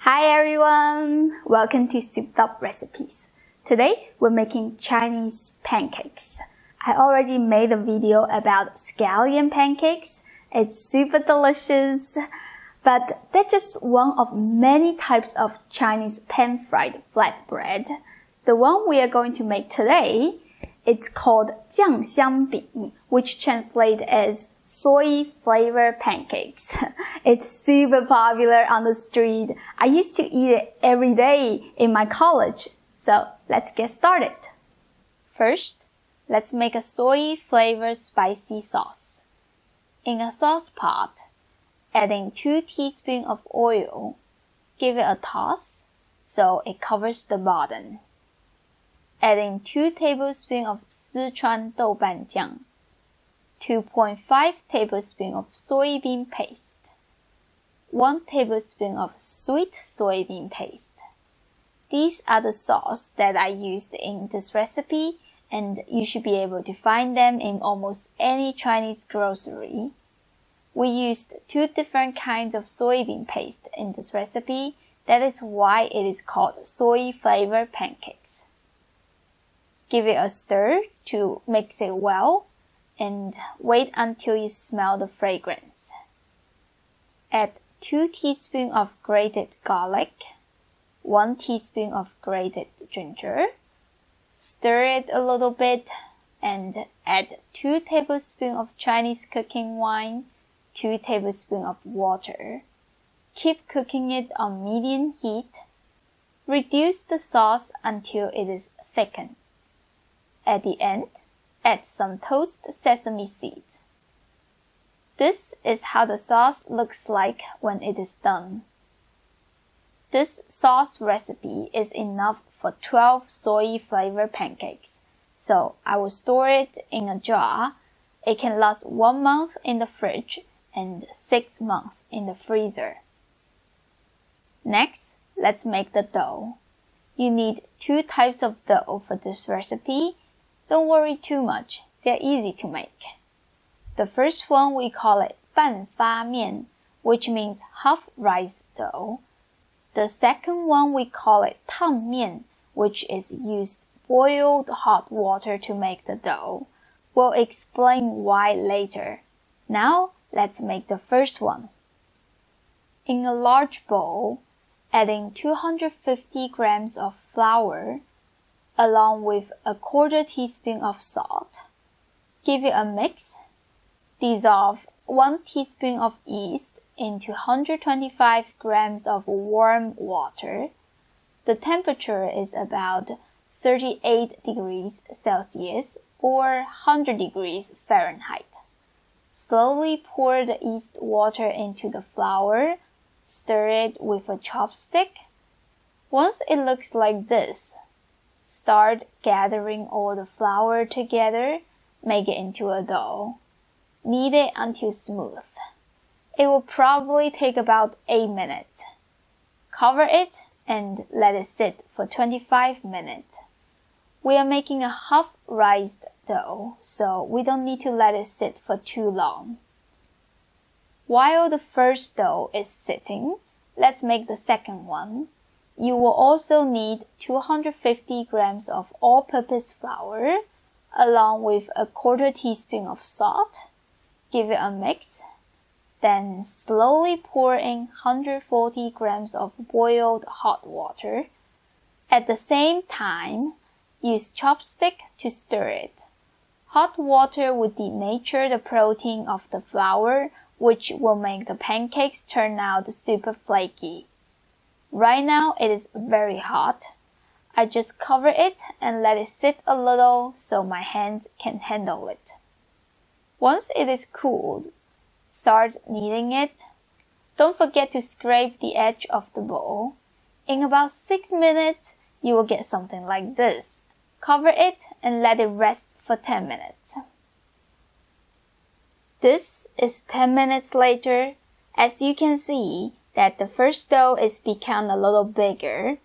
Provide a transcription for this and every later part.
Hi everyone! Welcome to Soy Flatbread Recipes. Today we're making Chinese pancakes. I already made a video about scallion pancakes. It's super delicious, but they're just one of many types of Chinese pan-fried flatbread. The one we are going to make today, it's called Jiang Xiang, which translates as soy flavored pancakes. It's super popular on the street. I used to eat it every day in my college. So let's get started. First, let's make a soy flavored spicy sauce. In a sauce pot, adding 2 teaspoons of oil. Give it a toss so it covers the bottom. Adding 2 tablespoons of Sichuan douban jiang. 2.5 tablespoons of soybean paste, 1 tablespoon of sweet soybean paste. These are the sauce that I used in this recipe, and you should be able to find them in almost any Chinese grocery. We used 2 different kinds of soybean paste in this recipe. That is why it is called soy flavored pancakes. Give it a stir to mix it well, and wait until you smell the fragrance. Add 2 teaspoons of grated garlic, 1 teaspoon of grated ginger. Stir it a little bit and add 2 tablespoons of Chinese cooking wine, 2 tablespoons of water. Keep cooking it on medium heat. Reduce the sauce until it is thickened. At the end, add some toasted sesame seed. This is how the sauce looks like when it is done. This sauce recipe is enough for 12 soy flavored pancakes, so I will store it in a jar. It can last 1 month in the fridge and 6 months in the freezer. Next, let's make the dough. You need 2 types of dough for this recipe. Don't worry too much, they're easy to make. The first one we call it 半发面, which means half rice dough. The second one we call it 烫面, which is used boiled hot water to make the dough. We'll explain why later. Now, let's make the first one. In a large bowl, adding 250 grams of flour, along with a 1/4 teaspoon of salt. Give it a mix. Dissolve 1 teaspoon of yeast into 125 grams of warm water. The temperature is about 38 degrees Celsius or 100 degrees Fahrenheit. Slowly pour the yeast water into the flour. Stir it with a chopstick. Once it looks like this, start gathering all the flour together, make it into a dough. Knead it until smooth. It will probably take about 8 minutes. Cover it and let it sit for 25 minutes. We are making a half rice dough, so we don't need to let it sit for too long. While the first dough is sitting, let's make the second one. You will also need 250 grams of all-purpose flour, along with a 1/4 teaspoon of salt. Give it a mix. Then slowly pour in 140 grams of boiled hot water. At the same time, use chopstick to stir it. Hot water will denature the protein of the flour, which will make the pancakes turn out super flaky. Right now it is very hot. I just cover it and let it sit a little so my hands can handle it. Once it is cooled, start kneading it. Don't forget to scrape the edge of the bowl. In about 6 minutes, you will get something like this. Cover it and let it rest for 10 minutes. This is 10 minutes later. As you can see, that the first dough is become a little bigger.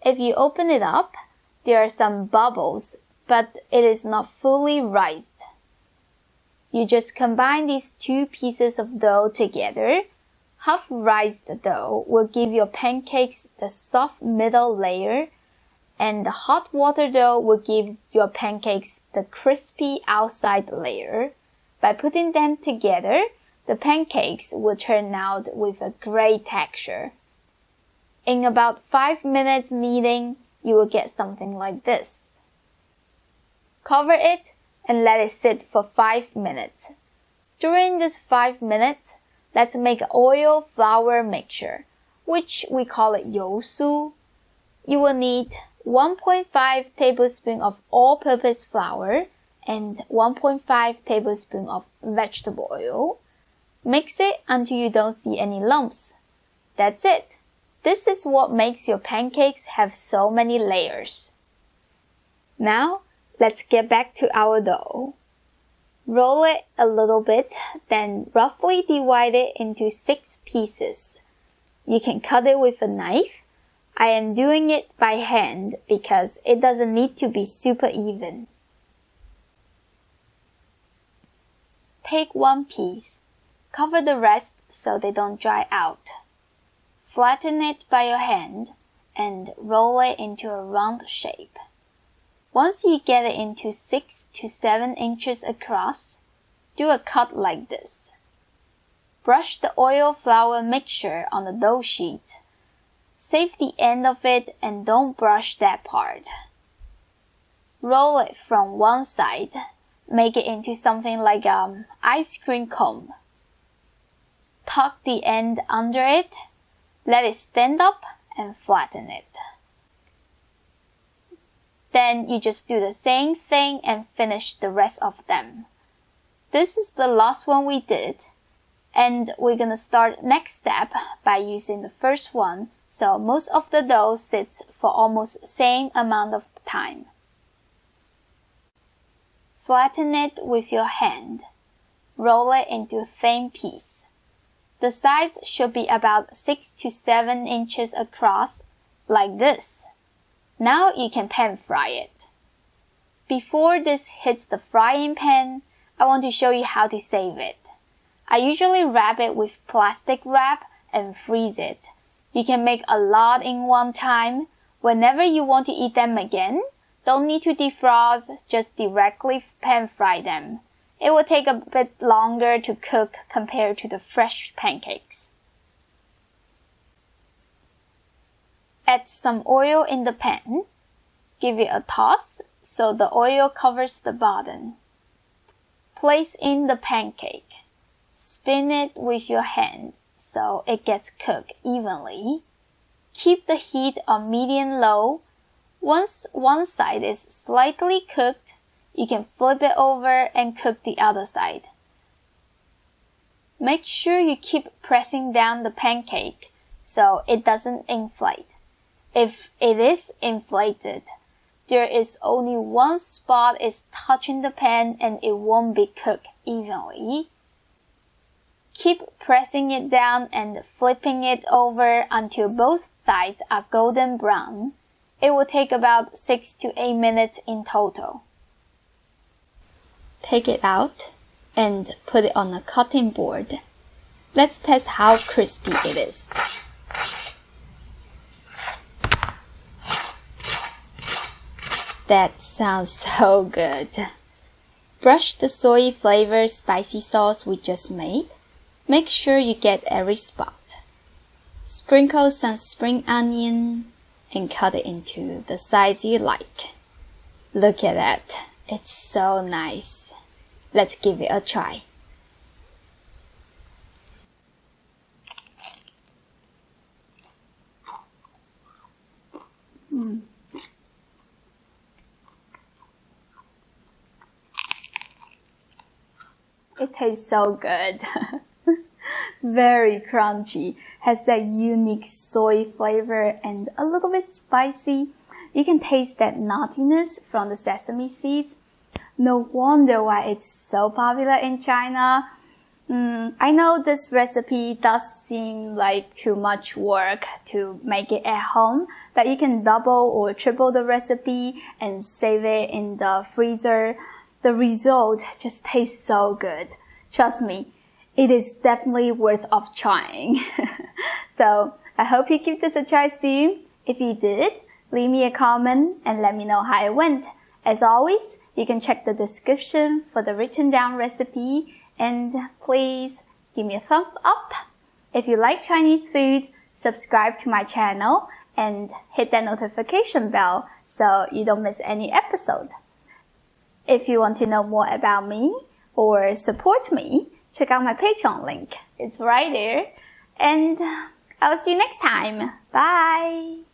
If you open it up, there are some bubbles, but it is not fully rised. You just combine these 2 pieces of dough together, Half raised dough will give your pancakes the soft middle layer, and the hot water dough will give your pancakes the crispy outside layer. By putting them together, the pancakes will turn out with a great texture. In about 5 minutes kneading, you will get something like this. Cover it and let it sit for 5 minutes. During this 5 minutes, let's make an oil flour mixture, which we call it 油酥. You will need 1.5 tablespoons of all-purpose flour and 1.5 tablespoons of vegetable oil. Mix it until you don't see any lumps. That's it. This is what makes your pancakes have so many layers. Now, let's get back to our dough. Roll it a little bit, then roughly divide it into 6 pieces. You can cut it with a knife. I am doing it by hand because it doesn't need to be super even. Take one piece. Cover the rest so they don't dry out. Flatten it by your hand and roll it into a round shape. Once you get it into 6 to 7 inches across, do a cut like this. Brush the oil flour mixture on the dough sheet. Save the end of it and don't brush that part. Roll it from one side. Make it into something like an ice cream cone. Tuck the end under it. Let it stand up and flatten it. Then you just do the same thing and finish the rest of them. This is the last one we did, and we're gonna start next step by using the first one, so most of the dough sits for almost same amount of time. Flatten it with your hand. Roll it into a thin piece. The size should be about 6 to 7 inches across, like this. Now you can pan fry it. Before this hits the frying pan, I want to show you how to save it. I usually wrap it with plastic wrap and freeze it. You can make a lot in one time. Whenever you want to eat them again, don't need to defrost, just directly pan fry them. It will take a bit longer to cook compared to the fresh pancakes. Add some oil in the pan. Give it a toss so the oil covers the bottom. Place in the pancake. Spin it with your hand so it gets cooked evenly. Keep the heat on medium-low. Once one side is slightly cooked, you can flip it over and cook the other side. Make sure you keep pressing down the pancake so it doesn't inflate. If it is inflated, there is only one spot is touching the pan and it won't be cooked evenly. Keep pressing it down and flipping it over until both sides are golden brown. It will take about 6 to 8 minutes in total. Take it out and put it on a cutting board. Let's test how crispy it is. That sounds so good. Brush the soy flavored spicy sauce we just made. Make sure you get every spot. Sprinkle some spring onion and cut it into the size you like. Look at that. It's so nice. Let's give it a try. It tastes so good. Very crunchy, has that unique soy flavor and a little bit spicy. You can taste that nuttiness from the sesame seeds. No wonder why it's so popular in China. I know this recipe does seem like too much work to make it at home, but you can double or triple the recipe and save it in the freezer. The result just tastes so good. Trust me, it is definitely worth of trying. So I hope you give this a try soon. If you did, leave me a comment and let me know how it went. As always, you can check the description for the written down recipe, and please give me a thumbs up. If you like Chinese food, subscribe to my channel and hit that notification bell so you don't miss any episode. If you want to know more about me or support me, check out my Patreon link. It's right there. And I'll see you next time. Bye!